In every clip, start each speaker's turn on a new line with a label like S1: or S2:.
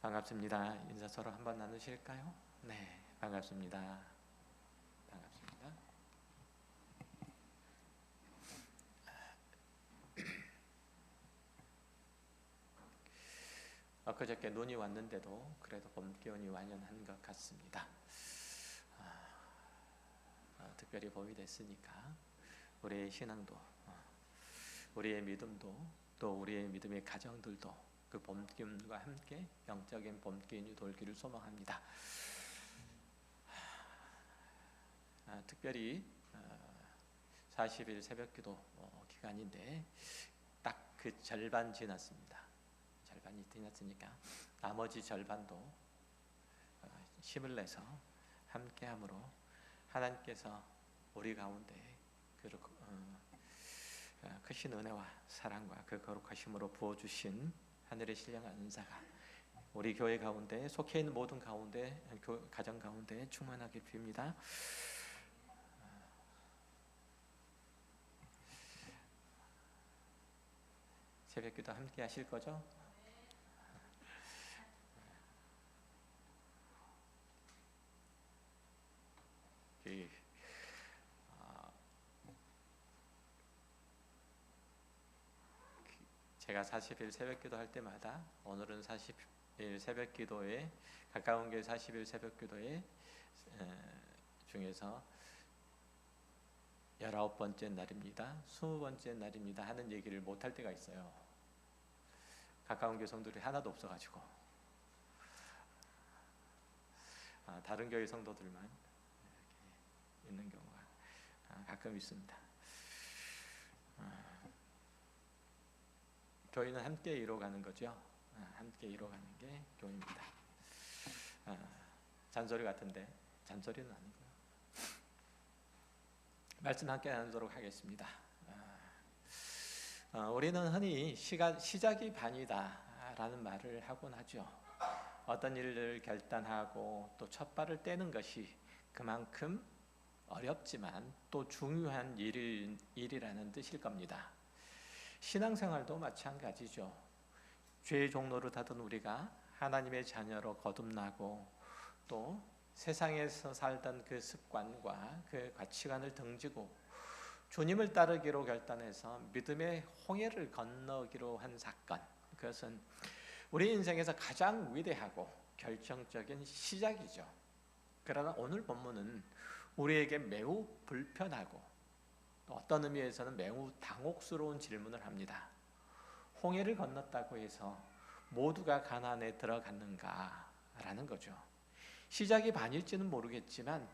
S1: 반갑습니다. 인사 서로 한번 나누실까요? 네, 반갑습니다. 반갑습니다. 엊그저께 눈이 왔는데도 그래도 봄 기운이 완연한 것 같습니다. 특별히 봄이 됐으니까 우리의 신앙도, 우리의 믿음도, 또 우리의 믿음의 가정들도 그 봄 기운과 함께 영적인 봄 기운이 돌기를 소망합니다. 특별히 40일 새벽기도 기간인데 딱 그 절반 지났습니다. 절반이 지났으니까 나머지 절반도 힘을 내서 함께함으로 하나님께서 우리 가운데 크신 은혜와 사랑과 그 거룩하심으로 부어주신 하늘의 신령한 은사가 우리 교회 가운데 속해 있는 모든 가운데 가정 가운데 충만하게 빕니다. 새벽기도 함께 하실 거죠? 제가 40일 새벽기도 할 때마다 오늘은 40일 새벽기도에 가까운 교회 40일 새벽기도에 중에서 19번째 날입니다, 20번째 날입니다 하는 얘기를 못할 때가 있어요. 가까운 교회 성도들이 하나도 없어가지고 다른 교회 성도들만 이렇게 있는 경우가 가끔 있습니다. 교회는 함께 이뤄가는 거죠. 함께 이뤄가는 게 교회입니다. 잔소리 같은데 잔소리는 아니고요. 말씀 함께 나누도록 하겠습니다. 우리는 흔히 시작이 반이다 라는 말을 하곤 하죠. 어떤 일을 결단하고 또 첫 발을 떼는 것이 그만큼 어렵지만 또 중요한 일이라는 뜻일 겁니다. 신앙생활도 마찬가지죠. 죄의 종로를 타던 우리가 하나님의 자녀로 거듭나고 또 세상에서 살던 그 습관과 그 가치관을 등지고 주님을 따르기로 결단해서 믿음의 홍해를 건너기로 한 사건, 그것은 우리 인생에서 가장 위대하고 결정적인 시작이죠. 그러나 오늘 본문은 우리에게 매우 불편하고 또 어떤 의미에서는 매우 당혹스러운 질문을 합니다. 홍해를 건넜다고 해서 모두가 가나안에 들어갔는가라는 거죠. 시작이 반일지는 모르겠지만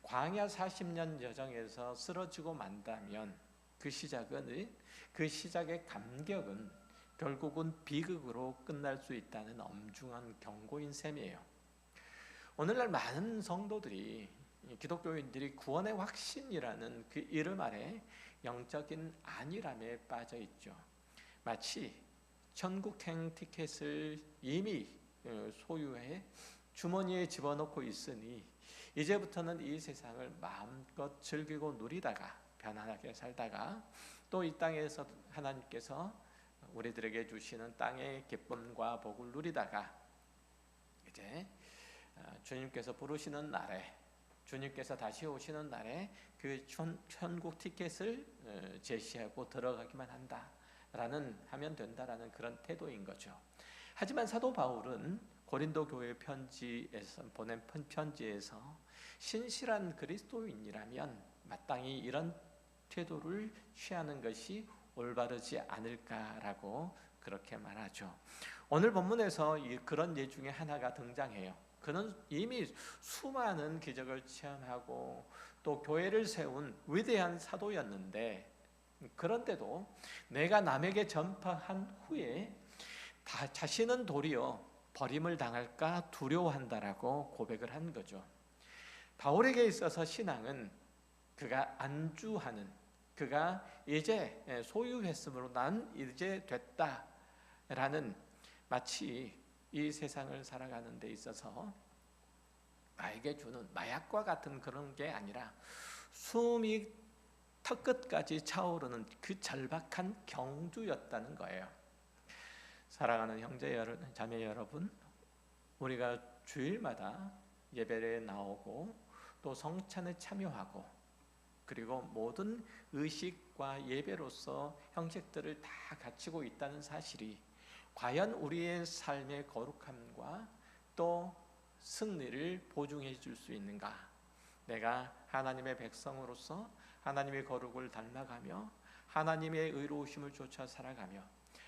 S1: 광야 40년 여정에서 쓰러지고 만다면 그 시작의 감격은 결국은 비극으로 끝날 수 있다는 엄중한 경고인 셈이에요. 오늘날 많은 성도들이, 기독교인들이 구원의 확신이라는 그 이름 아래 영적인 안일함에 빠져 있죠. 마치 천국행 티켓을 이미 소유해 주머니에 집어넣고 있으니 이제부터는 이 세상을 마음껏 즐기고 누리다가 편안하게 살다가 또 이 땅에서 하나님께서 우리들에게 주시는 땅의 기쁨과 복을 누리다가 이제 주님께서 부르시는 날에, 주님께서 다시 오시는 날에 그 천국 티켓을 제시하고 들어가기만 한다라는, 하면 된다라는 그런 태도인 거죠. 하지만 사도 바울은 고린도 교회 편지에서 보낸 편지에서 신실한 그리스도인이라면 마땅히 이런 태도를 취하는 것이 올바르지 않을까라고 그렇게 말하죠. 오늘 본문에서 그런 예 중에 하나가 등장해요. 그는 이미 수많은 기적을 체험하고 또 교회를 세운 위대한 사도였는데, 그런데도 내가 남에게 전파한 후에 자신은 도리어 버림을 당할까 두려워한다라고 고백을 한 거죠. 바울에게 있어서 신앙은 그가 안주하는, 그가 이제 소유했으므로 난 이제 됐다라는, 마치 이 세상을 살아가는 데 있어서 나에게 주는 마약과 같은 그런 게 아니라 숨이 턱끝까지 차오르는 그 절박한 경주였다는 거예요. 사랑하는 형제 자매 여러분, 우리가 주일마다 예배에 나오고 또 성찬에 참여하고 그리고 모든 의식과 예배로서 형식들을 다 갖추고 있다는 사실이 과연 우리의 삶의 거룩함과 또 승리를 보증해 줄 수 있는가? 내가 하나님의 백성으로서 하나님의 거룩을 닮아가며 하나님의 의로우심을 쫓아 살아가며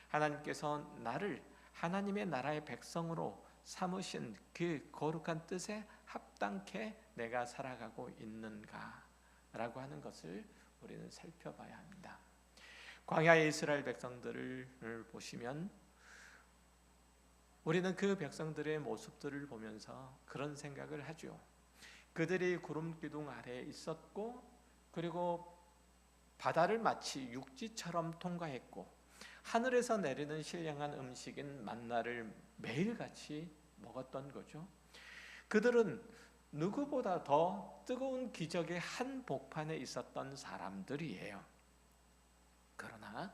S1: 하나님께서 나를 하나님의 나라의 백성으로 삼으신 그 거룩한 뜻에 합당케 내가 살아가고 있는가라고 하는 것을 우리는 살펴봐야 합니다. 광야의 이스라엘 백성들을 보시면 우리는 그 백성들의 모습들을 보면서 그런 생각을 하죠. 그들이 구름 기둥 아래에 있었고 그리고 바다를 마치 육지처럼 통과했고 하늘에서 내리는 신령한 음식인 만나를 매일같이 먹었던 거죠. 그들은 누구보다 더 뜨거운 기적의 한복판에 있었던 사람들이에요. 그러나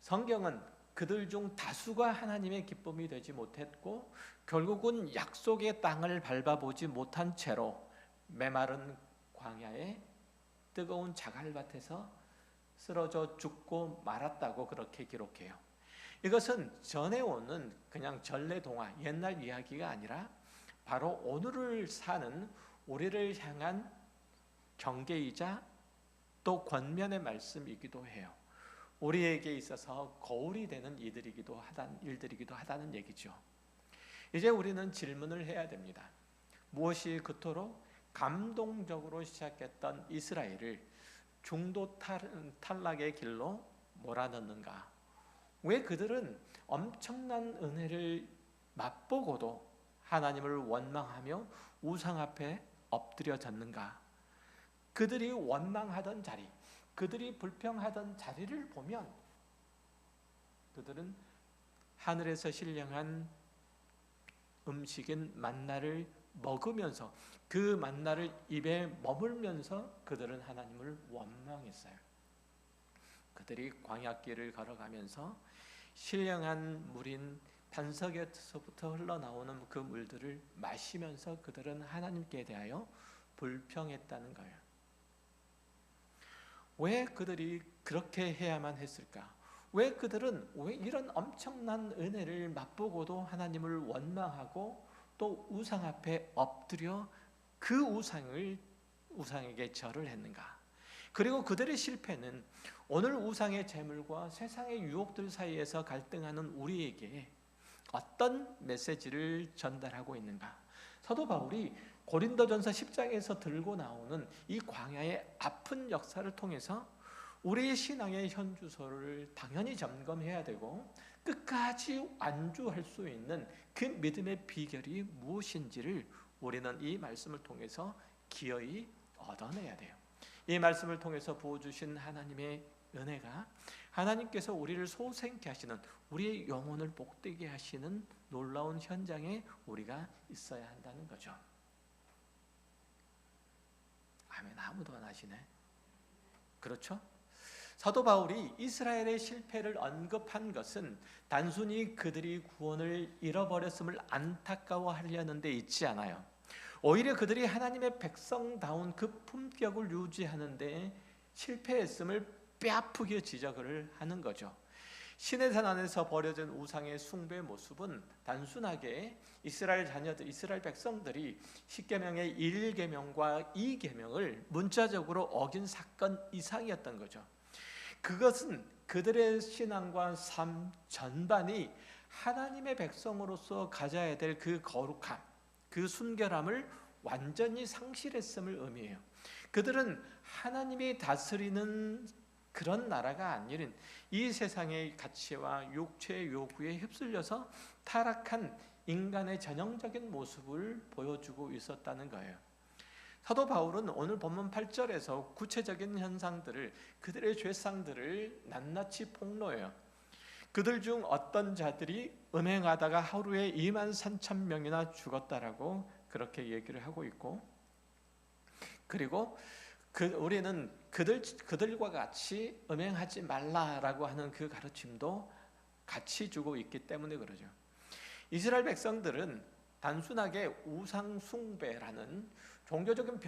S1: 성경은 그들 중 다수가 하나님의 기쁨이 되지 못했고 결국은 약속의 땅을 밟아보지 못한 채로 메마른 광야에 뜨거운 자갈밭에서 쓰러져 죽고 말았다고 그렇게 기록해요. 이것은 전해오는 그냥 전래동화, 옛날 이야기가 아니라 바로 오늘을 사는 우리를 향한 경계이자 또 권면의 말씀이기도 해요. 우리에게 있어서 거울이 되는 일들이기도 하다는 얘기죠. 이제 우리는 질문을 해야 됩니다. 무엇이 그토록 감동적으로 시작했던 이스라엘을 중도 탈락의 길로 몰아넣는가? 왜 그들은 엄청난 은혜를 맛보고도 하나님을 원망하며 우상 앞에 엎드려졌는가? 그들이 원망하던 자리, 그들이 불평하던 자리를 보면 그들은 하늘에서 신령한 음식인 만나를 먹으면서 그 만나를 입에 머물면서 그들은 하나님을 원망했어요. 그들이 광야길을 걸어가면서 신령한 물인 반석에서부터 흘러나오는 그 물들을 마시면서 그들은 하나님께 대하여 불평했다는 거예요. 왜 그들이 그렇게 해야만 했을까? 왜 그들은 왜 이런 엄청난 은혜를 맛보고도 하나님을 원망하고 또 우상 앞에 엎드려 그 우상에게 절을 했는가? 그리고 그들의 실패는 오늘 우상의 재물과 세상의 유혹들 사이에서 갈등하는 우리에게 어떤 메시지를 전달하고 있는가? 사도 바울이 고린도전서 10장에서 들고 나오는 이 광야의 아픈 역사를 통해서 우리의 신앙의 현주소를 당연히 점검해야 되고 끝까지 안주할 수 있는 그 믿음의 비결이 무엇인지를 우리는 이 말씀을 통해서 기어이 얻어내야 돼요. 이 말씀을 통해서 부어주신 하나님의 은혜가 하나님께서 우리를 소생케 하시는, 우리의 영혼을 복되게 하시는 놀라운 현장에 우리가 있어야 한다는 거죠. 아멘. 아무도 안 하시네. 그렇죠? 사도 바울이 이스라엘의 실패를 언급한 것은 단순히 그들이 구원을 잃어버렸음을 안타까워하려는 데 있지 않아요. 오히려 그들이 하나님의 백성다운 그 품격을 유지하는 데 실패했음을 뼈아프게 지적을 하는 거죠. 시내산 안에서 벌여진 우상의 숭배 모습은 단순하게 이스라엘 자녀들, 이스라엘 백성들이 10계명의 1계명과 2계명을 문자적으로 어긴 사건 이상이었던 거죠. 그것은 그들의 신앙과 삶 전반이 하나님의 백성으로서 가져야 될 그 거룩함, 그 순결함을 완전히 상실했음을 의미해요. 그들은 하나님이 다스리는 그런 나라가 아닌 이 세상의 가치와 육체의 요구에 휩쓸려서 타락한 인간의 전형적인 모습을 보여주고 있었다는 거예요. 사도 바울은 오늘 본문 8절에서 구체적인 현상들을, 그들의 죄상들을 낱낱이 폭로해요. 그들 중 어떤 자들이 음행하다가 하루에 23,000명이나 죽었다라고 그렇게 얘기를 하고 있고, 그리고 우리는 그들과 같이 음행하지 말라라고 하는 그 가르침도 같이 주고 있기 때문에 그러죠. 이스라엘 백성들은 단순하게 우상 숭배라는 종교적인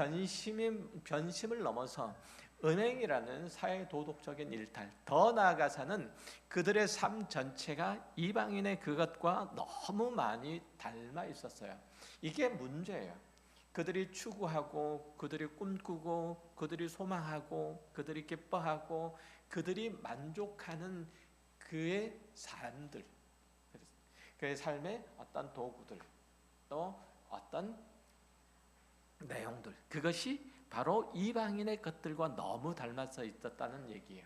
S1: 변심을 넘어서 은행이라는 사회 도덕적인 일탈, 더 나아가서는 그들의 삶 전체가 이방인의 그것과 너무 많이 닮아 있었어요. 이게 문제예요. 그들이 추구하고, 그들이 꿈꾸고, 그들이 소망하고, 그들이 기뻐하고, 그들이 만족하는 그의 삶들, 그의 삶의 어떤 도구들, 또 어떤 내용들, 그것이 바로 이방인의 것들과 너무 닮아서 있었다는 얘기예요.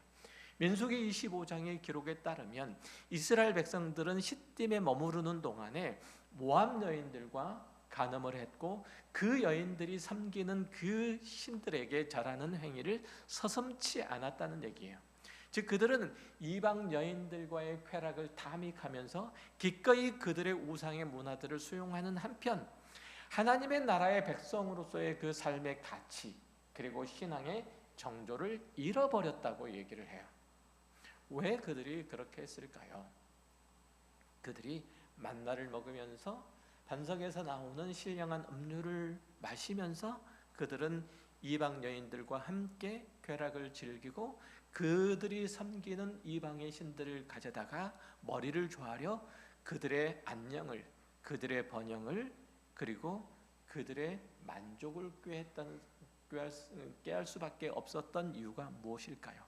S1: 민수기 25장의 기록에 따르면 이스라엘 백성들은 시딤에 머무르는 동안에 모압 여인들과 간음을 했고, 그 여인들이 섬기는 그 신들에게 절하는 행위를 서슴지 않았다는 얘기예요. 즉 그들은 이방 여인들과의 쾌락을 탐닉하면서 기꺼이 그들의 우상의 문화들을 수용하는 한편, 하나님의 나라의 백성으로서의 그 삶의 가치, 그리고 신앙의 정조를 잃어버렸다고 얘기를 해요. 왜 그들이 그렇게 했을까요? 그들이 만나를 먹으면서 반석에서 나오는 신령한 음료를 마시면서 그들은 이방 여인들과 함께 쾌락을 즐기고, 그들이 섬기는 이방의 신들을 가져다가 머리를 조아려 그들의 안녕을, 그들의 번영을, 그리고 그들의 만족을 꾀할 수밖에 없었던 이유가 무엇일까요?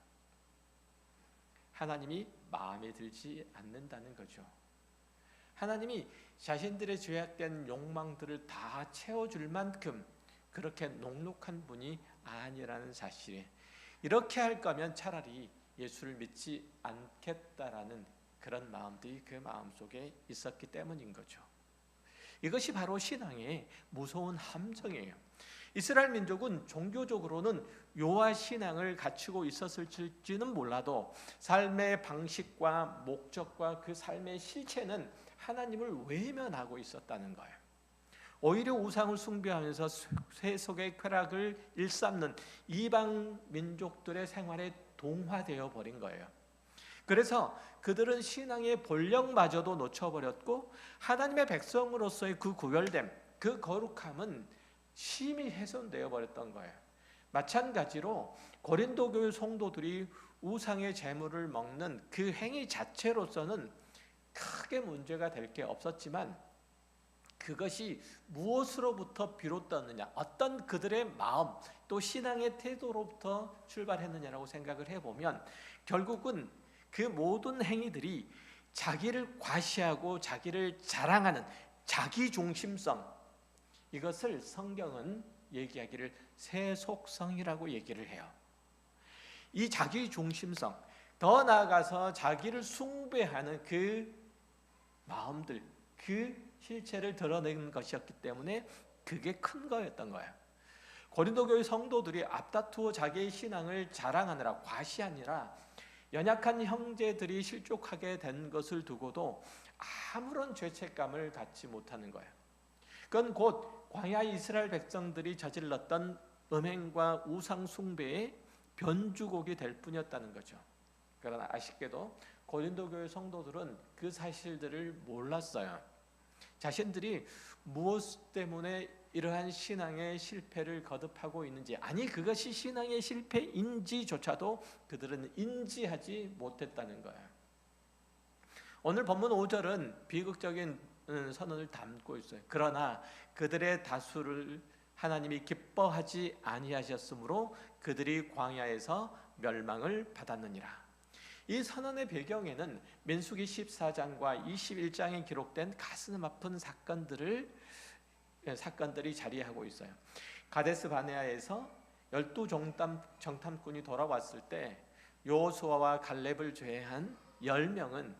S1: 하나님이 마음에 들지 않는다는 거죠. 하나님이 자신들의 죄악된 욕망들을 다 채워줄 만큼 그렇게 녹록한 분이 아니라는 사실에, 이렇게 할 거면 차라리 예수를 믿지 않겠다라는 그런 마음들이 그 마음속에 있었기 때문인 거죠. 이것이 바로 신앙의 무서운 함정이에요. 이스라엘 민족은 종교적으로는 요한 신앙을 갖추고 있었을지는 몰라도 삶의 방식과 목적과 그 삶의 실체는 하나님을 외면하고 있었다는 거예요. 오히려 우상을 숭배하면서 세속의 쾌락을 일삼는 이방 민족들의 생활에 동화되어 버린 거예요. 그래서 그들은 신앙의 본령마저도 놓쳐버렸고, 하나님의 백성으로서의 그 구별됨, 그 거룩함은 심히 훼손되어 버렸던 거예요. 마찬가지로 고린도 교회 성도들이 우상의 제물을 먹는 그 행위 자체로서는 크게 문제가 될 게 없었지만, 그것이 무엇으로부터 비롯되느냐, 어떤 그들의 마음 또 신앙의 태도로부터 출발했느냐라고 생각을 해보면, 결국은 그 모든 행위들이 자기를 과시하고 자기를 자랑하는 자기중심성, 이것을 성경은 얘기하기를 세속성이라고 얘기를 해요. 이 자기중심성, 더 나아가서 자기를 숭배하는 그 마음들, 그 실체를 드러내는 것이었기 때문에 그게 큰 거였던 거예요. 고린도 교회 성도들이 앞다투어 자기의 신앙을 자랑하느라, 과시하느라 연약한 형제들이 실족하게 된 것을 두고도 아무런 죄책감을 갖지 못하는 거예요. 그건 곧 광야 이스라엘 백성들이 저질렀던 음행과 우상 숭배의 변주곡이 될 뿐이었다는 거죠. 그러나 아쉽게도 고린도 교회 성도들은 그 사실들을 몰랐어요. 자신들이 무엇 때문에 이러한 신앙의 실패를 거듭하고 있는지, 아니 그것이 신앙의 실패인지조차도 그들은 인지하지 못했다는 거예요. 오늘 본문 5절은 비극적인 선언을 담고 있어요. 그러나 그들의 다수를 하나님이 기뻐하지 아니하셨으므로 그들이 광야에서 멸망을 받았느니라. 이 선언의 배경에는 민수기 14장과 21장에 기록된 가슴 아픈 사건들이 자리하고 있어요. 가데스 바네아에서 12 정탐꾼이 돌아왔을 때 여호수아와 갈렙을 제외한 10명은,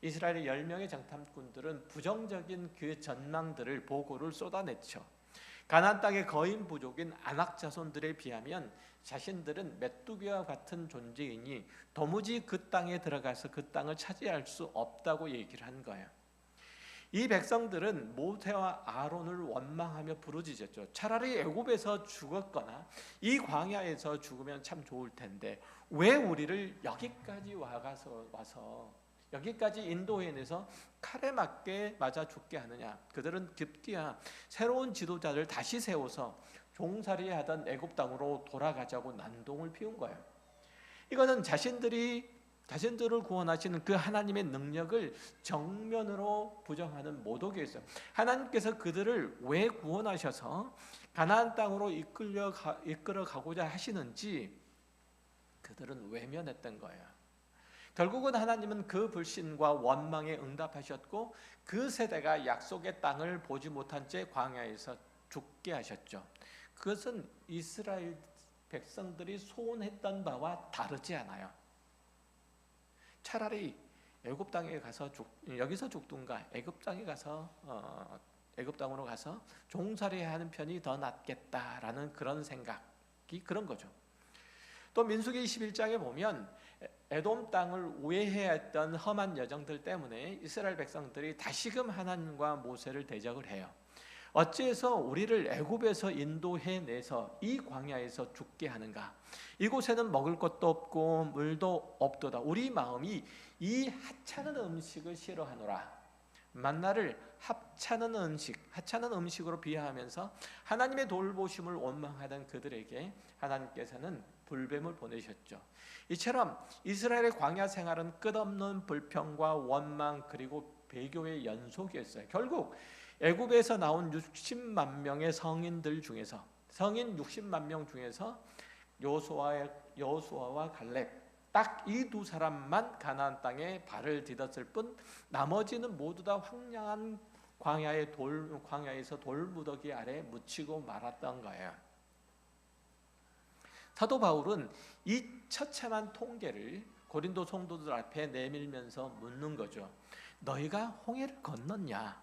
S1: 이스라엘의 10명의 정탐꾼들은 부정적인 그 전망들을, 보고를 쏟아냈죠. 가나안 땅의 거인 부족인 아낙 자손들에 비하면 자신들은 메뚜기와 같은 존재이니 도무지 그 땅에 들어가서 그 땅을 차지할 수 없다고 얘기를 한 거예요. 이 백성들은 모세와 아론을 원망하며 부르짖었죠. 차라리 애굽에서 죽었거나 이 광야에서 죽으면 참 좋을 텐데 왜 우리를 여기까지 와서 여기까지 인도해내서 칼에 맞게 맞아 죽게 하느냐? 그들은 급기야 새로운 지도자를 다시 세워서 종살이하던 애굽 땅으로 돌아가자고 난동을 피운 거예요. 이거는 자신들을 구원하시는 그 하나님의 능력을 정면으로 부정하는 모독이었어요. 하나님께서 그들을 왜 구원하셔서 가나안 땅으로 이끌어 가고자 하시는지 그들은 외면했던 거예요. 결국은 하나님은 그 불신과 원망에 응답하셨고 그 세대가 약속의 땅을 보지 못한 채 광야에서 죽게 하셨죠. 그것은 이스라엘 백성들이 소원했던 바와 다르지 않아요. 차라리 애굽 땅에 가서 여기서 죽든가 애굽 땅에 가서 애굽 땅으로 가서 종살이하는 편이 더 낫겠다라는 그런 생각이 그런 거죠. 또 민수기 21장에 보면 에돔 땅을 우회해했던 험한 여정들 때문에 이스라엘 백성들이 다시금 하나님과 모세를 대적을 해요. 어찌해서 우리를 애굽에서 인도해내서 이 광야에서 죽게 하는가? 이곳에는 먹을 것도 없고 물도 없도다. 우리 마음이 이 하찮은 음식을 싫어하노라. 만나를 하찮은 음식으로 비하하면서 하나님의 돌보심을 원망하던 그들에게 하나님께서는 불뱀을 보내셨죠. 이처럼 이스라엘의 광야 생활은 끝없는 불평과 원망 그리고 배교의 연속이었어요. 결국 애굽에서 나온 60만 명의 성인들 중에서 성인 60만 명 중에서 여호수아와 갈렙 딱 이 두 사람만 가나안 땅에 발을 디뎠을 뿐 나머지는 모두 다 황량한 광야에서 돌무더기 아래 묻히고 말았던 거예요. 사도 바울은 이 처참한 통계를 고린도 성도들 앞에 내밀면서 묻는 거죠. 너희가 홍해를 건넜냐?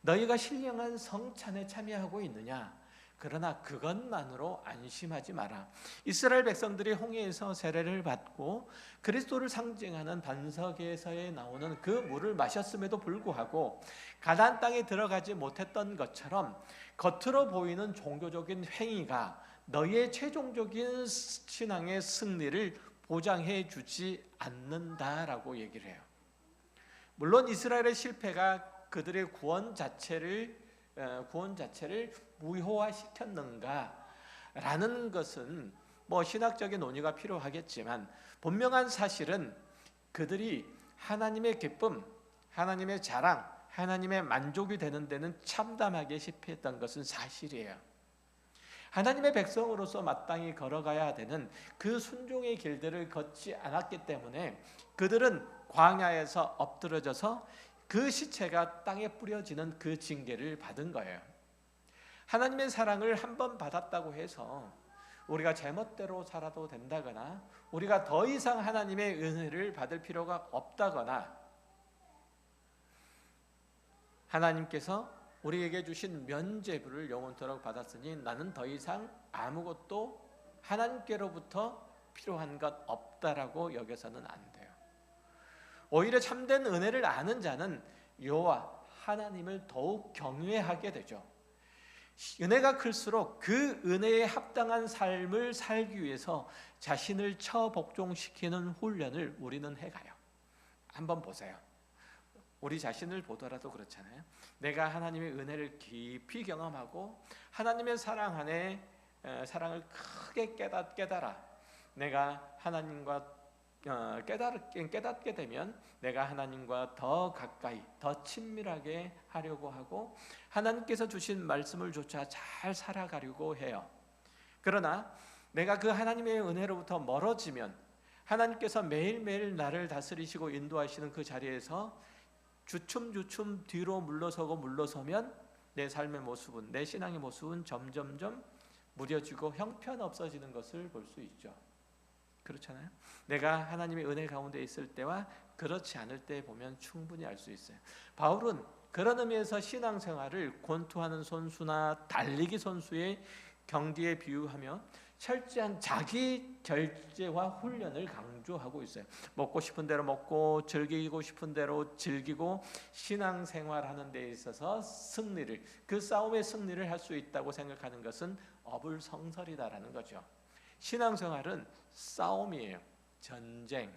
S1: 너희가 신령한 성찬에 참여하고 있느냐? 그러나 그것만으로 안심하지 마라. 이스라엘 백성들이 홍해에서 세례를 받고 그리스도를 상징하는 반석에서에 나오는 그 물을 마셨음에도 불구하고 가나안 땅에 들어가지 못했던 것처럼 겉으로 보이는 종교적인 행위가 너희의 최종적인 신앙의 승리를 보장해 주지 않는다라고 얘기를 해요. 물론 이스라엘의 실패가 그들의 구원 자체를 무효화시켰는가라는 것은 신학적인 논의가 필요하겠지만 분명한 사실은 그들이 하나님의 기쁨, 하나님의 자랑, 하나님의 만족이 되는 데는 참담하게 실패했던 것은 사실이에요. 하나님의 백성으로서 마땅히 걸어가야 되는 그 순종의 길들을 걷지 않았기 때문에 그들은 광야에서 엎드러져서 그 시체가 땅에 뿌려지는 그 징계를 받은 거예요. 하나님의 사랑을 한 번 받았다고 해서 우리가 제멋대로 살아도 된다거나 우리가 더 이상 하나님의 은혜를 받을 필요가 없다거나 하나님께서 우리에게 주신 면죄부를 영원토록 받았으니 나는 더 이상 아무것도 하나님께로부터 필요한 것 없다라고 여겨서는 안 돼요. 오히려 참된 은혜를 아는 자는 여호와 하나님을 더욱 경외하게 되죠. 은혜가 클수록 그 은혜에 합당한 삶을 살기 위해서 자신을 처복종시키는 훈련을 우리는 해가요. 한번 보세요. 우리 자신을 보더라도 그렇잖아요. 내가 하나님의 은혜를 깊이 경험하고 하나님의 사랑 안에 사랑을 크게 깨달아 내가 하나님과 깨닫게 되면 내가 하나님과 더 가까이 더 친밀하게 하려고 하고 하나님께서 주신 말씀을 조차 잘 살아가려고 해요. 그러나 내가 그 하나님의 은혜로부터 멀어지면 하나님께서 매일매일 나를 다스리시고 인도하시는 그 자리에서 주춤주춤 뒤로 물러서면 내 삶의 모습은 내 신앙의 모습은 점점점 무뎌지고 형편없어지는 것을 볼 수 있죠. 그렇잖아요. 내가 하나님의 은혜 가운데 있을 때와 그렇지 않을 때 보면 충분히 알 수 있어요. 바울은 그런 의미에서 신앙생활을 권투하는 선수나 달리기 선수의 경기에 비유하며 철저한 자기 절제와 훈련을 강조하고 있어요. 먹고 싶은 대로 먹고 즐기고 싶은 대로 즐기고 신앙생활하는 데 있어서 그 싸움의 승리를 할 수 있다고 생각하는 것은 어불성설이다라는 거죠. 신앙생활은 싸움이에요. 전쟁.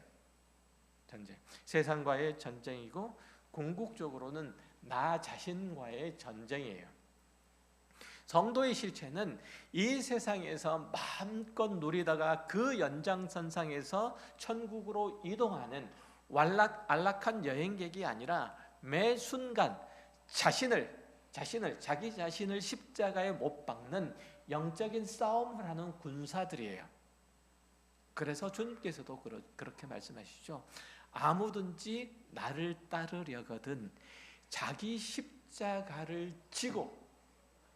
S1: 전쟁. 세상과의 전쟁이고 궁극적으로는 나 자신과의 전쟁이에요. 성도의 실체는 이 세상에서 마음껏 누리다가 그 연장선상에서 천국으로 이동하는 안락한 여행객이 아니라 매 순간 자기 자신을 십자가에 못 박는 영적인 싸움을 하는 군사들이에요. 그래서 주님께서도 그렇게 말씀하시죠. 아무든지 나를 따르려거든 자기 십자가를 지고,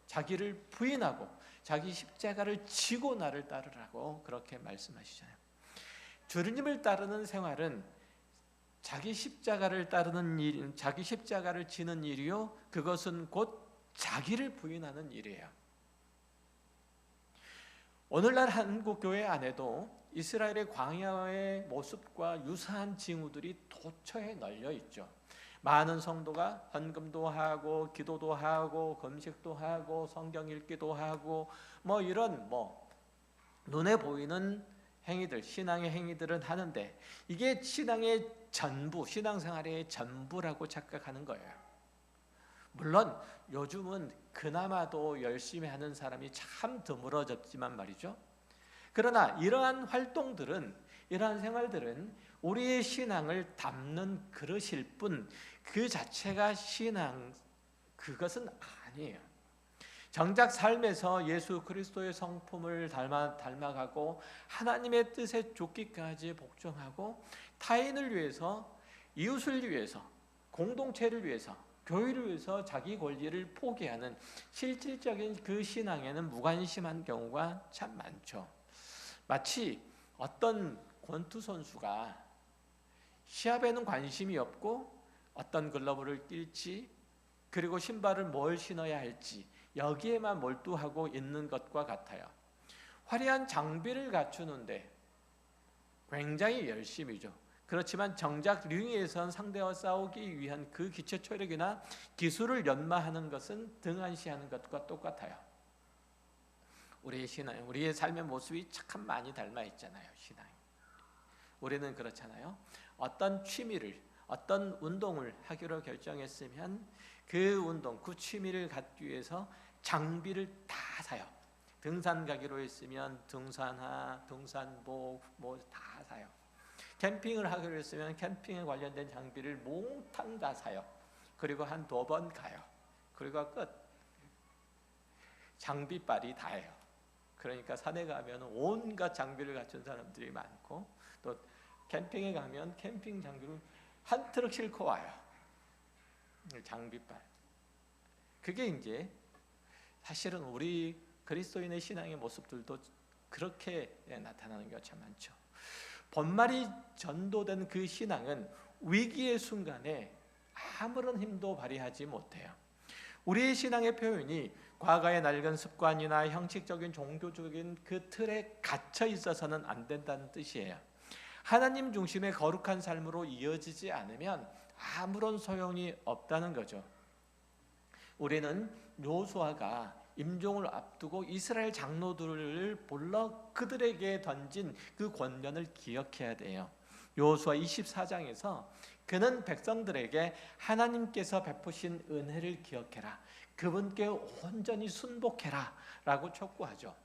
S1: 자기를 부인하고 자기 십자가를 지고 나를 따르라고 그렇게 말씀하시잖아요. 주님을 따르는 생활은 자기 십자가를 따르는 일, 자기 십자가를 지는 일이요, 그것은 곧 자기를 부인하는 일이에요. 오늘날 한국 교회 안에도 이스라엘의 광야의 모습과 유사한 징후들이 도처에 널려 있죠. 많은 성도가 헌금도 하고 기도도 하고 금식도 하고 성경 읽기도 하고 이런 눈에 보이는 행위들, 신앙의 행위들은 하는데 이게 신앙의 전부, 신앙생활의 전부라고 착각하는 거예요. 물론 요즘은 그나마도 열심히 하는 사람이 참 드물어졌지만 말이죠. 그러나 이러한 활동들은, 이러한 생활들은 우리의 신앙을 담는 그릇일 뿐 그 자체가 신앙, 그것은 아니에요. 정작 삶에서 예수 그리스도의 성품을 닮아가고 하나님의 뜻에 쫓기까지 복종하고 타인을 위해서, 이웃을 위해서, 공동체를 위해서, 교회를 위해서 자기 권리를 포기하는 실질적인 그 신앙에는 무관심한 경우가 참 많죠. 마치 어떤 권투 선수가 시합에는 관심이 없고 어떤 글러브를 낄지, 그리고 신발을 뭘 신어야 할지 여기에만 몰두하고 있는 것과 같아요. 화려한 장비를 갖추는데 굉장히 열심이죠. 그렇지만 정작 링에선 상대와 싸우기 위한 그 기초 체력이나 기술을 연마하는 것은 등한시하는 것과 똑같아요. 우리의 신앙, 우리의 삶의 모습이 참 많이 닮아 있잖아요. 신앙이. 우리는 그렇잖아요. 어떤 취미를, 어떤 운동을 하기로 결정했으면 그 운동, 그 취미를 갖기 위해서 장비를 다 사요. 등산 가기로 했으면 등산화, 등산복 다 사요. 캠핑을 하기로 했으면 캠핑에 관련된 장비를 몽땅 다 사요. 그리고 한 2번 가요. 그리고 끝. 장비빨이 다예요. 그러니까 산에 가면 온갖 장비를 갖춘 사람들이 많고, 또 캠핑에 가면 캠핑 장비를 한 트럭 싣고 와요. 장비빨. 그게 이제 사실은 우리 그리스도인의 신앙의 모습들도 그렇게 나타나는 경우가 참 많죠. 본말이 전도된 그 신앙은 위기의 순간에 아무런 힘도 발휘하지 못해요. 우리의 신앙의 표현이 과거의 낡은 습관이나 형식적인 종교적인 그 틀에 갇혀 있어서는 안 된다는 뜻이에요. 하나님 중심의 거룩한 삶으로 이어지지 않으면 아무런 소용이 없다는 거죠. 우리는 여호수아가 임종을 앞두고 이스라엘 장로들을 불러 그들에게 던진 그 권면을 기억해야 돼요. 여호수아 24장에서 그는 백성들에게 하나님께서 베푸신 은혜를 기억해라, 그분께 온전히 순복해라 라고 촉구하죠.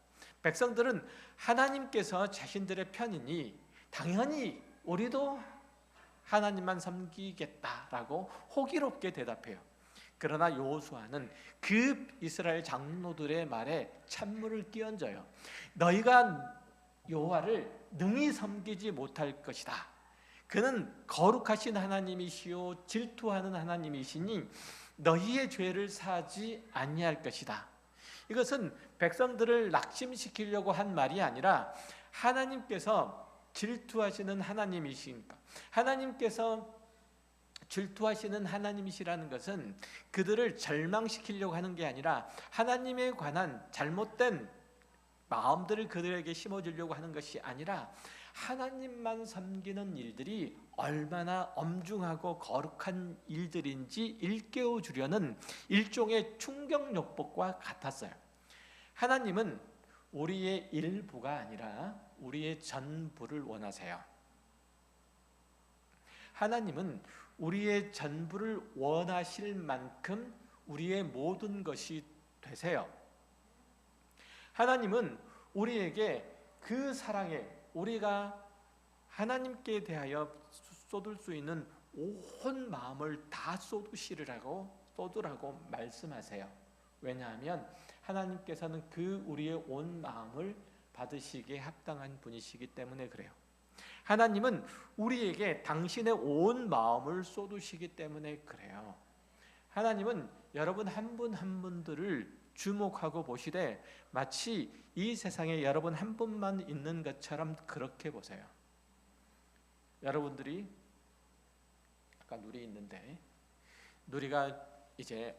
S1: 백성들은 하나님께서 자신들의 편이니 당연히 우리도 하나님만 섬기겠다라고 호기롭게 대답해요. 그러나 여호수아는 그 이스라엘 장로들의 말에 찬물을 끼얹어요. 너희가 여호와를 능히 섬기지 못할 것이다. 그는 거룩하신 하나님이시요 질투하는 하나님이시니 너희의 죄를 사지 아니할 것이다. 이것은 백성들을 낙심시키려고 한 말이 아니라 하나님께서 질투하시는 하나님이시니까, 하나님께서 질투하시는 하나님이시라는 것은 그들을 절망시키려고 하는 게 아니라 하나님에 관한 잘못된 마음들을 그들에게 심어주려고 하는 것이 아니라 하나님만 섬기는 일들이 얼마나 엄중하고 거룩한 일들인지 일깨워 주려는 일종의 충격요법과 같았어요. 하나님은 우리의 일부가 아니라 우리의 전부를 원하세요. 하나님은 우리의 전부를 원하실 만큼 우리의 모든 것이 되세요. 하나님은 우리에게 그 사랑에 우리가 하나님께 대하여 쏟을 수 있는 온 마음을 다 쏟으라고 말씀하세요. 왜냐하면 하나님께서는 그 우리의 온 마음을 받으시기에 합당한 분이시기 때문에 그래요. 하나님은 우리에게 당신의 온 마음을 쏟으시기 때문에 그래요. 하나님은 여러분 한 분 한 분들을 주목하고 보시되 마치 이 세상에 여러분 한 분만 있는 것처럼 그렇게 보세요. 여러분들이 아까 누리 있는데 누리가 이제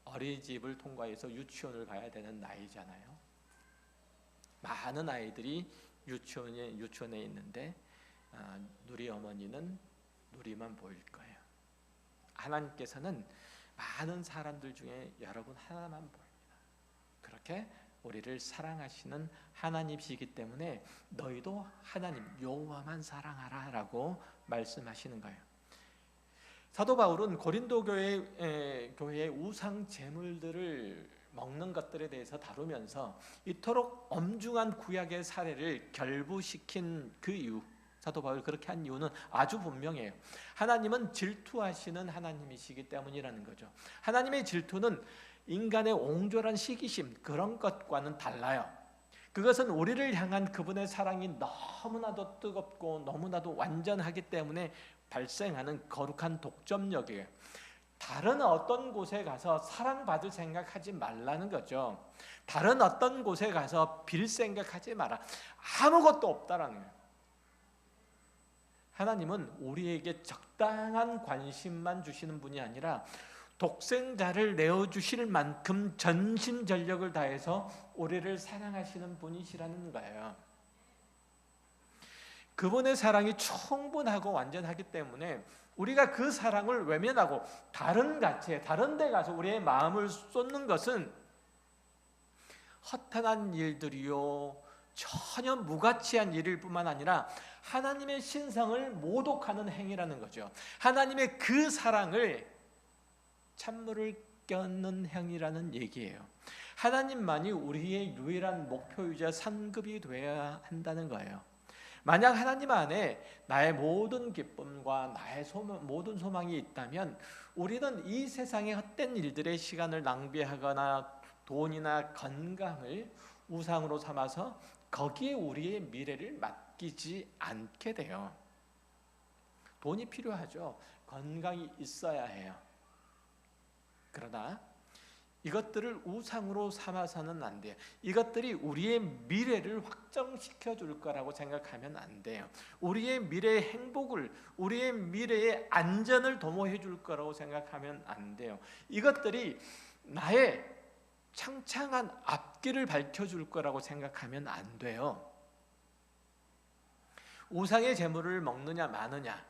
S1: 어린이집을 통과해서 유치원을 가야 되는 나이잖아요. 많은 아이들이 유치원에 있는데 누리 어머니는 누리만 보일 거예요. 하나님께서는 많은 사람들 중에 여러분 하나만 보입니다. 그렇게 우리를 사랑하시는 하나님이시기 때문에 너희도 하나님 여호와만 사랑하라 라고 말씀하시는 거예요. 사도 바울은 고린도 교회의 우상 제물들을 먹는 것들에 대해서 다루면서 이토록 엄중한 구약의 사례를 결부시킨 그 이유, 사도 바울이 그렇게 한 이유는 아주 분명해요. 하나님은 질투하시는 하나님이시기 때문이라는 거죠. 하나님의 질투는 인간의 옹졸한 시기심 그런 것과는 달라요. 그것은 우리를 향한 그분의 사랑이 너무나도 뜨겁고 너무나도 완전하기 때문에 발생하는 거룩한 독점력이에요. 다른 어떤 곳에 가서 사랑받을 생각하지 말라는 거죠. 다른 어떤 곳에 가서 빌 생각하지 마라. 아무것도 없다라는 거예요. 하나님은 우리에게 적당한 관심만 주시는 분이 아니라 독생자를 내어주실 만큼 전심전력을 다해서 우리를 사랑하시는 분이시라는 거예요. 그분의 사랑이 충분하고 완전하기 때문에 우리가 그 사랑을 외면하고 다른 데 가서 우리의 마음을 쏟는 것은 허탄한 일들이요 전혀 무가치한 일일 뿐만 아니라 하나님의 신성을 모독하는 행위라는 거죠. 하나님의 그 사랑을 찬물을 껴넣는 행위라는 얘기예요. 하나님만이 우리의 유일한 목표이자 상급이 되어야 한다는 거예요. 만약 하나님 안에 나의 모든 기쁨과 나의 모든 소망이 있다면 우리는 이 세상의 헛된 일들의 시간을 낭비하거나 돈이나 건강을 우상으로 삼아서 거기에 우리의 미래를 맡기지 않게 돼요. 돈이 필요하죠. 건강이 있어야 해요. 그러나 이것들을 우상으로 삼아서는 안 돼요. 이것들이 우리의 미래를 확정시켜 줄 거라고 생각하면 안 돼요. 우리의 미래의 행복을, 우리의 미래의 안전을 도모해 줄 거라고 생각하면 안 돼요. 이것들이 나의 창창한 앞길을 밝혀줄 거라고 생각하면 안 돼요. 우상의 재물을 먹느냐 마느냐,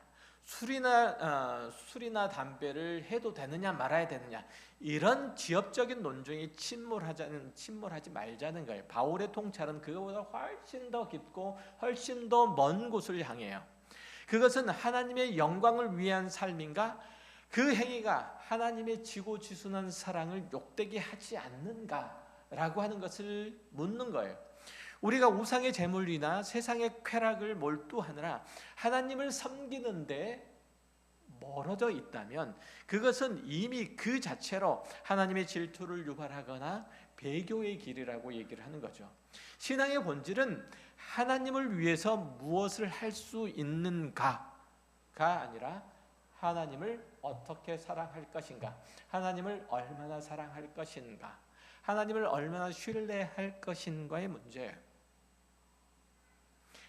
S1: 술이나 담배를 해도 되느냐 말아야 되느냐, 이런 지엽적인 논쟁에 침몰하지 말자는 거예요. 바울의 통찰은 그거보다 훨씬 더 깊고 훨씬 더 먼 곳을 향해요. 그것은 하나님의 영광을 위한 삶인가? 그 행위가 하나님의 지고지순한 사랑을 욕되게 하지 않는가라고 하는 것을 묻는 거예요. 우리가 우상의 재물이나 세상의 쾌락을 몰두하느라 하나님을 섬기는데 멀어져 있다면 그것은 이미 그 자체로 하나님의 질투를 유발하거나 배교의 길이라고 얘기를 하는 거죠. 신앙의 본질은 하나님을 위해서 무엇을 할 수 있는가가 아니라 하나님을 어떻게 사랑할 것인가, 하나님을 얼마나 사랑할 것인가, 하나님을 얼마나 신뢰할 것인가의 문제예요.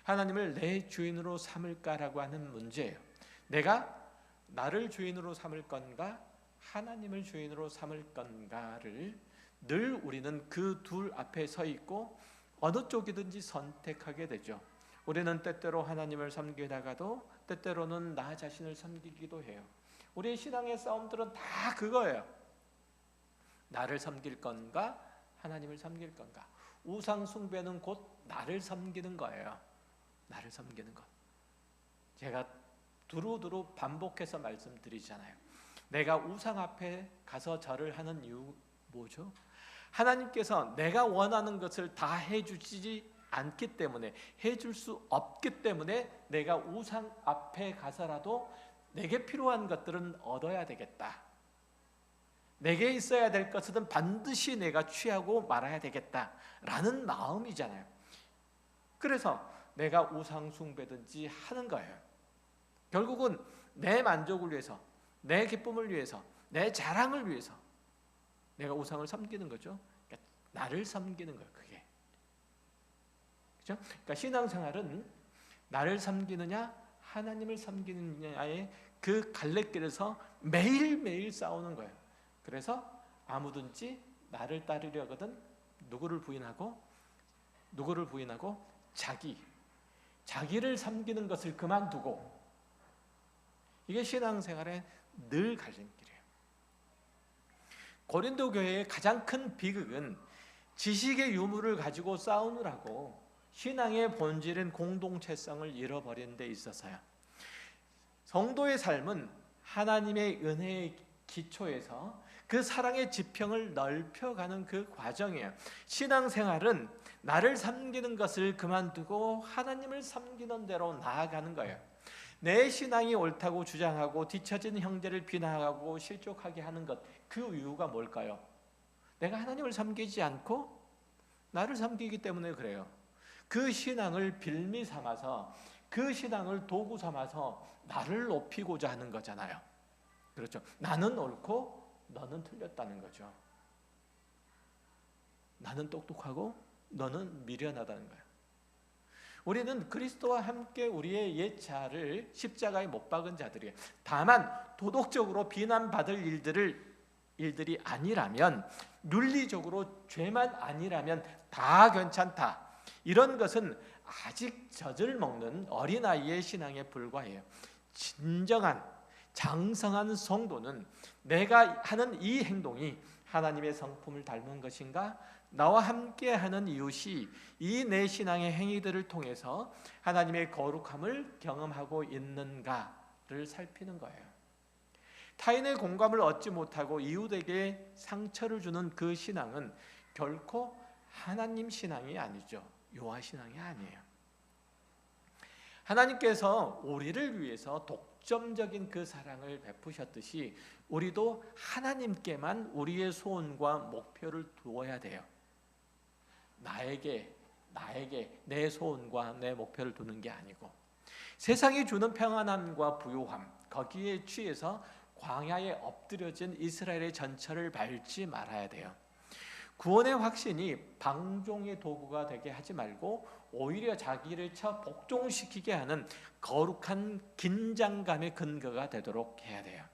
S1: 하나님을 내 주인으로 삼을까라고 하는 문제예요. 내가 나를 주인으로 삼을 건가, 하나님을 주인으로 삼을 건가를 늘 우리는 그 둘 앞에 서 있고 어느 쪽이든지 선택하게 되죠. 우리는 때때로 하나님을 섬기다가도 때때로는 나 자신을 섬기기도 해요. 우리의 신앙의 싸움들은 다 그거예요. 나를 섬길 건가, 하나님을 섬길 건가. 우상 숭배는 곧 나를 섬기는 거예요. 나를 섬기는 것. 제가 두루두루 반복해서 말씀드리잖아요. 내가 우상 앞에 가서 절을 하는 이유 뭐죠? 하나님께서 내가 원하는 것을 다 해주지 않기 때문에, 해줄 수 없기 때문에 내가 우상 앞에 가서라도 내게 필요한 것들은 얻어야 되겠다, 내게 있어야 될 것은 반드시 내가 취하고 말아야 되겠다라는 마음이잖아요. 그래서 내가 우상 숭배든지 하는 거예요. 결국은 내 만족을 위해서, 내 기쁨을 위해서, 내 자랑을 위해서 내가 우상을 섬기는 거죠. 그러니까 나를 섬기는 거예요. 그게 그렇죠? 그러니까 신앙생활은 나를 섬기느냐 하나님을 섬기느냐의 그 갈래길에서 매일매일 싸우는 거예요. 그래서 아무든지 나를 따르려거든 누구를 부인하고 자기를 섬기는 것을 그만두고, 이게 신앙생활의 늘 갈림길이에요. 고린도 교회의 가장 큰 비극은 지식의 유무를 가지고 싸우느라고 신앙의 본질인 공동체성을 잃어버린 데 있어서요. 성도의 삶은 하나님의 은혜의 기초에서 그 사랑의 지평을 넓혀가는 그 과정이에요. 신앙생활은 나를 섬기는 것을 그만두고 하나님을 섬기는 대로 나아가는 거예요. 내 신앙이 옳다고 주장하고 뒤처진 형제를 비난하고 실족하게 하는 것, 그 이유가 뭘까요? 내가 하나님을 섬기지 않고 나를 섬기기 때문에 그래요. 그 신앙을 빌미 삼아서, 그 신앙을 도구 삼아서 나를 높이고자 하는 거잖아요. 그렇죠? 나는 옳고 너는 틀렸다는 거죠. 나는 똑똑하고 너는 미련하다는 거예요. 우리는 그리스도와 함께 우리의 옛 자를 십자가에 못 박은 자들이에요. 다만 도덕적으로 비난받을 일들이 아니라면, 윤리적으로 죄만 아니라면 다 괜찮다, 이런 것은 아직 젖을 먹는 어린아이의 신앙에 불과해요. 진정한 장성한 성도는 내가 하는 이 행동이 하나님의 성품을 닮은 것인가, 나와 함께하는 이웃이 이 내 신앙의 행위들을 통해서 하나님의 거룩함을 경험하고 있는가를 살피는 거예요. 타인의 공감을 얻지 못하고 이웃에게 상처를 주는 그 신앙은 결코 하나님 신앙이 아니죠. 요한 신앙이 아니에요. 하나님께서 우리를 위해서 독점적인 그 사랑을 베푸셨듯이 우리도 하나님께만 우리의 소원과 목표를 두어야 돼요. 나에게 내 소원과 내 목표를 두는 게 아니고, 세상이 주는 평안함과 부요함, 거기에 취해서 광야에 엎드려진 이스라엘의 전철을 밟지 말아야 돼요. 구원의 확신이 방종의 도구가 되게 하지 말고 오히려 자기를 복종시키게 하는 거룩한 긴장감의 근거가 되도록 해야 돼요.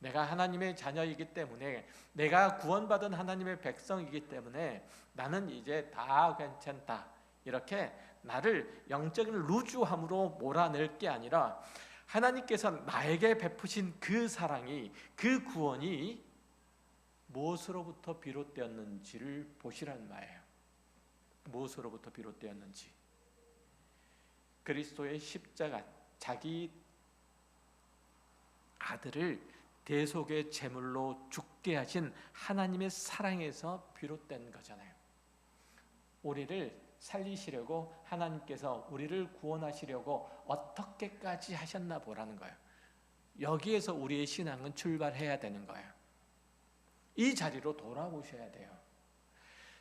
S1: 내가 하나님의 자녀이기 때문에, 내가 구원받은 하나님의 백성이기 때문에 나는 이제 다 괜찮다, 이렇게 나를 영적인 루즈함으로 몰아낼 게 아니라 하나님께서 나에게 베푸신 그 사랑이, 그 구원이 무엇으로부터 비롯되었는지를 보시라는 말이에요. 무엇으로부터 비롯되었는지. 그리스도의 십자가, 자기 아들을 대속의 제물로 죽게 하신 하나님의 사랑에서 비롯된 거잖아요. 우리를 살리시려고, 하나님께서 우리를 구원하시려고 어떻게까지 하셨나 보라는 거예요. 여기에서 우리의 신앙은 출발해야 되는 거예요. 이 자리로 돌아오셔야 돼요.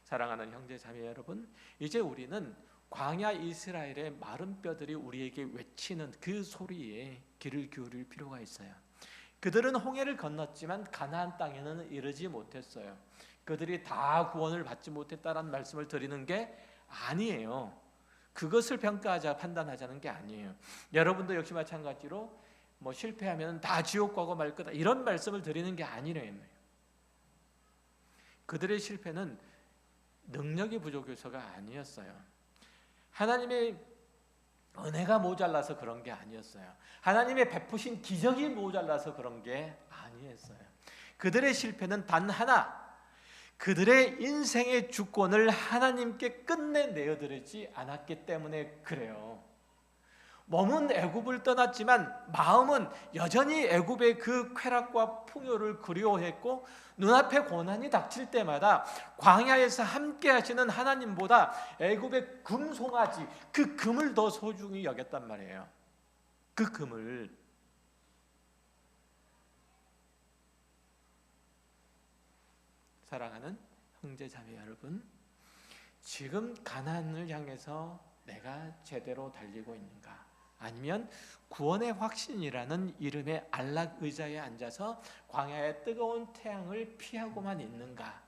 S1: 사랑하는 형제 자매 여러분, 이제 우리는 광야 이스라엘의 마른 뼈들이 우리에게 외치는 그 소리에 귀를 기울일 필요가 있어요. 그들은 홍해를 건넜지만 가나안 땅에는 이르지 못했어요. 그들이 다 구원을 받지 못했다라는 말씀을 드리는 게 아니에요. 그것을 평가하자, 판단하자는 게 아니에요. 여러분도 역시 마찬가지로 실패하면 다 지옥 가고 말 거다, 이런 말씀을 드리는 게 아니래요. 그들의 실패는 능력이 부족해서가 아니었어요. 하나님의 은혜가 모자라서 그런 게 아니었어요. 하나님의 베푸신 기적이 모자라서 그런 게 아니었어요. 그들의 실패는 단 하나, 그들의 인생의 주권을 하나님께 끝내 내어드리지 않았기 때문에 그래요. 몸은 애굽을 떠났지만 마음은 여전히 애굽의 그 쾌락과 풍요를 그리워했고, 눈앞에 고난이 닥칠 때마다 광야에서 함께 하시는 하나님보다 애굽의 금송아지, 그 금을 더 소중히 여겼단 말이에요. 그 금을. 사랑하는 형제자매 여러분, 지금 가나안을 향해서 내가 제대로 달리고 있는가? 아니면 구원의 확신이라는 이름의 안락 의자에 앉아서 광야의 뜨거운 태양을 피하고만 있는가?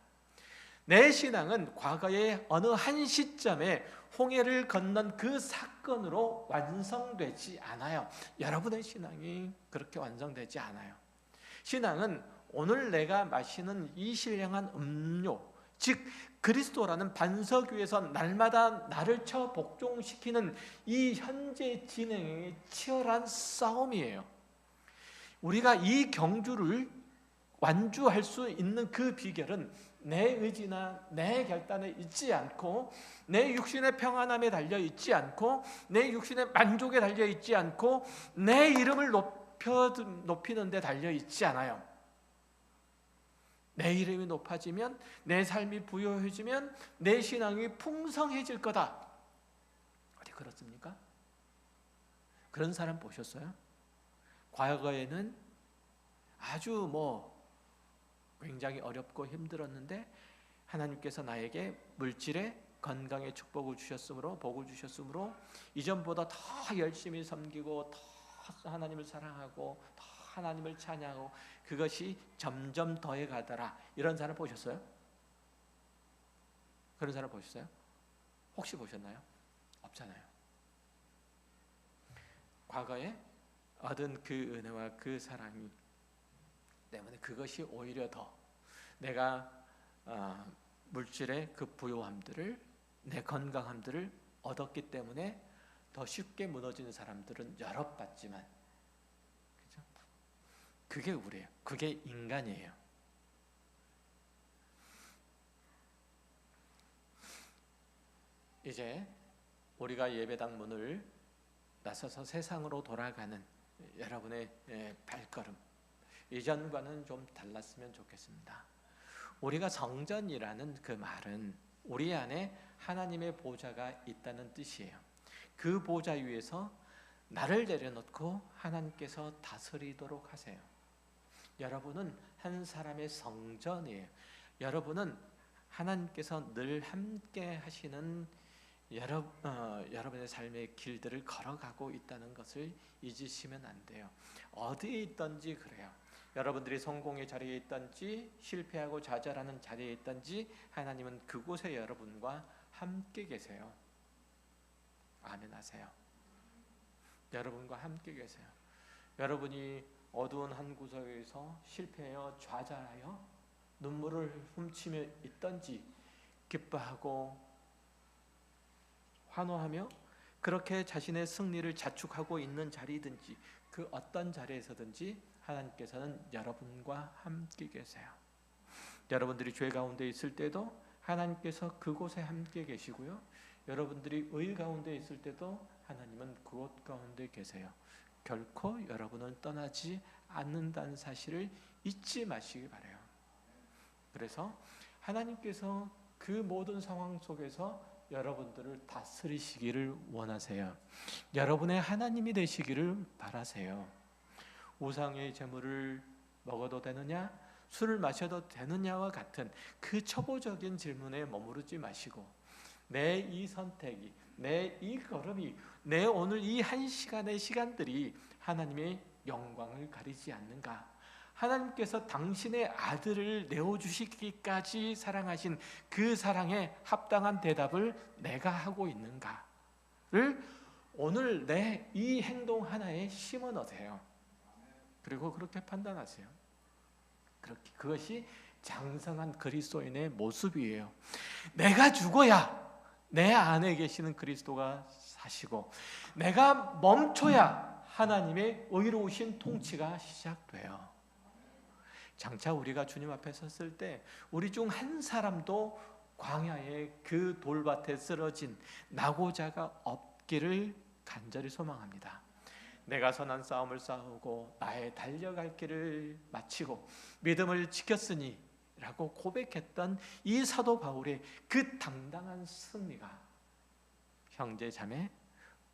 S1: 내 신앙은 과거의 어느 한 시점에 홍해를 건넌 그 사건으로 완성되지 않아요. 여러분의 신앙이 그렇게 완성되지 않아요. 신앙은 오늘 내가 마시는 이 신령한 음료, 즉 그리스도라는 반석 위에서 날마다 나를 쳐 복종시키는 이 현재 진행의 치열한 싸움이에요. 우리가 이 경주를 완주할 수 있는 그 비결은 내 의지나 내 결단에 있지 않고, 내 육신의 평안함에 달려 있지 않고, 내 육신의 만족에 달려 있지 않고, 내 이름을 높이는 데 달려 있지 않아요. 내 이름이 높아지면, 내 삶이 부요해지면 내 신앙이 풍성해질 거다. 어디 그렇습니까? 그런 사람 보셨어요? 과거에는 아주 굉장히 어렵고 힘들었는데 하나님께서 나에게 물질의 건강의 축복을 주셨으므로, 복을 주셨으므로 이전보다 더 열심히 섬기고 더 하나님을 사랑하고 더 하나님을 찬양하고 그것이 점점 더해 가더라. 이런 사람 보셨어요? 그런 사람 보셨어요? 혹시 보셨나요? 없잖아요. 과거에 얻은 그 은혜와 그 사랑이 때문에 그것이 오히려 더 내가 물질의 그 부요함들을, 내 건강함들을 얻었기 때문에 더 쉽게 무너지는 사람들은 여러 봤지만, 그죠? 그게 우리예요. 그게 인간이에요. 이제 우리가 예배당 문을 나서서 세상으로 돌아가는 여러분의 발걸음, 이전과는 좀 달랐으면 좋겠습니다. 우리가 성전이라는 그 말은 우리 안에 하나님의 보좌가 있다는 뜻이에요. 그 보좌 위에서 나를 내려놓고 하나님께서 다스리도록 하세요. 여러분은 한 사람의 성전이에요. 여러분은 하나님께서 늘 함께 하시는 여러분의 삶의 길들을 걸어가고 있다는 것을 잊으시면 안 돼요. 어디에 있든지 그래요. 여러분들이 성공의 자리에 있든지 실패하고 좌절하는 자리에 있든지 하나님은 그곳에 여러분과 함께 계세요. 아멘 하세요. 여러분과 함께 계세요. 여러분이 어두운 한 구석에서 실패하여 좌절하여 눈물을 훔치며 있든지, 기뻐하고 환호하며 그렇게 자신의 승리를 자축하고 있는 자리든지, 그 어떤 자리에서든지 하나님께서는 여러분과 함께 계세요. 여러분들이 죄 가운데 있을 때도 하나님께서 그곳에 함께 계시고요, 여러분들이 의 가운데 있을 때도 하나님은 그곳 가운데 계세요. 결코 여러분을 떠나지 않는다는 사실을 잊지 마시기 바라요. 그래서 하나님께서 그 모든 상황 속에서 여러분들을 다스리시기를 원하세요. 여러분의 하나님이 되시기를 바라세요. 우상의 제물을 먹어도 되느냐, 술을 마셔도 되느냐와 같은 그 초보적인 질문에 머무르지 마시고, 내 이 선택이, 내 이 걸음이, 내 오늘 이 한 시간의 시간들이 하나님의 영광을 가리지 않는가? 하나님께서 당신의 아들을 내어주시기까지 사랑하신 그 사랑에 합당한 대답을 내가 하고 있는가를 오늘 내 이 행동 하나에 심어 넣으세요. 그리고 그렇게 판단하세요. 그것이 장성한 그리스도인의 모습이에요. 내가 죽어야 내 안에 계시는 그리스도가 사시고, 내가 멈춰야 하나님의 의로우신 통치가 시작돼요. 장차 우리가 주님 앞에 섰을 때 우리 중 한 사람도 광야의 그 돌밭에 쓰러진 낙오자가 없기를 간절히 소망합니다. 내가 선한 싸움을 싸우고 나의 달려갈 길을 마치고 믿음을 지켰으니 라고 고백했던 이 사도 바울의 그 당당한 승리가 형제 자매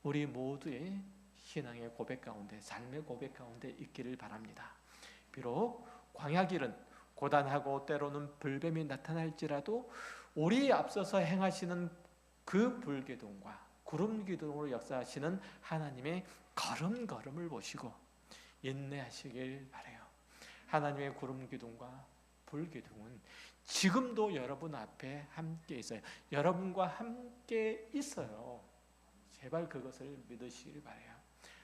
S1: 우리 모두의 신앙의 고백 가운데, 삶의 고백 가운데 있기를 바랍니다. 비록 광야길은 고단하고 때로는 불뱀이 나타날지라도 우리 앞서서 행하시는 그 불기둥과 구름기둥으로 역사하시는 하나님의 걸음걸음을 보시고 인내하시길 바라요. 하나님의 구름기둥과 불기둥은 지금도 여러분 앞에 함께 있어요. 여러분과 함께 있어요. 제발 그것을 믿으시길 바라요.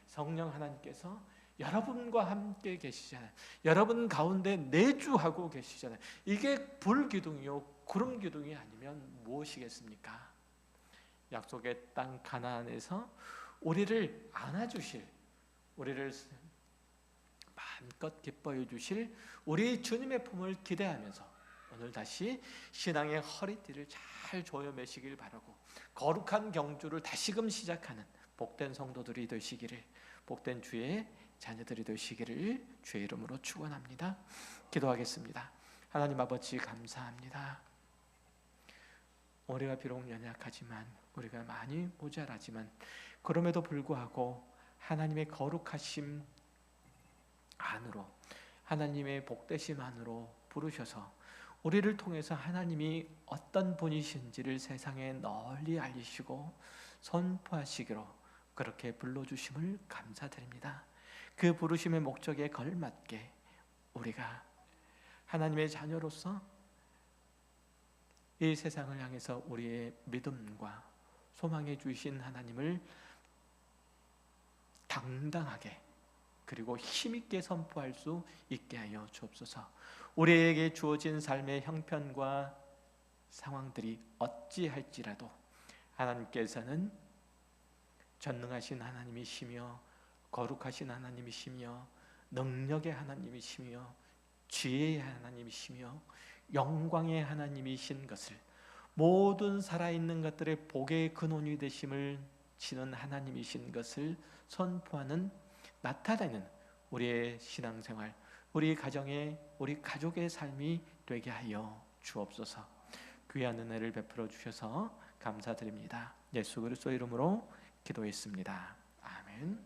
S1: 성령 하나님께서 여러분과 함께 계시잖아요. 여러분 가운데 내주하고 계시잖아요. 이게 불기둥이요 구름기둥이 아니면 무엇이겠습니까? 약속의 땅 가나안에서 우리를 안아주실, 우리를 마음껏 기뻐해 주실 우리 주님의 품을 기대하면서 오늘 다시 신앙의 허리띠를 잘 조여매시길 바라고 거룩한 경주를 다시금 시작하는 복된 성도들이 되시기를, 복된 주의 자녀들이 되시기를 주의 이름으로 축원합니다. 기도하겠습니다. 하나님 아버지 감사합니다. 우리가 비록 연약하지만, 우리가 많이 모자라지만 그럼에도 불구하고 하나님의 거룩하심 안으로, 하나님의 복되심 안으로 부르셔서 우리를 통해서 하나님이 어떤 분이신지를 세상에 널리 알리시고 선포하시기로 그렇게 불러주심을 감사드립니다. 그 부르심의 목적에 걸맞게 우리가 하나님의 자녀로서 이 세상을 향해서 우리의 믿음과 소망해 주신 하나님을 당당하게 그리고 힘있게 선포할 수 있게 하여 주옵소서. 우리에게 주어진 삶의 형편과 상황들이 어찌할지라도 하나님께서는 전능하신 하나님이시며 거룩하신 하나님이시며 능력의 하나님이시며 지혜의 하나님이시며 영광의 하나님이신 것을, 모든 살아있는 것들의 복의 근원이 되심을 지는 하나님이신 것을 선포하는, 나타내는 우리의 신앙생활, 우리 가정의, 우리 가족의 삶이 되게 하여 주옵소서. 귀한 은혜를 베풀어 주셔서 감사드립니다. 예수 그리스도 이름으로 기도했습니다. 아멘.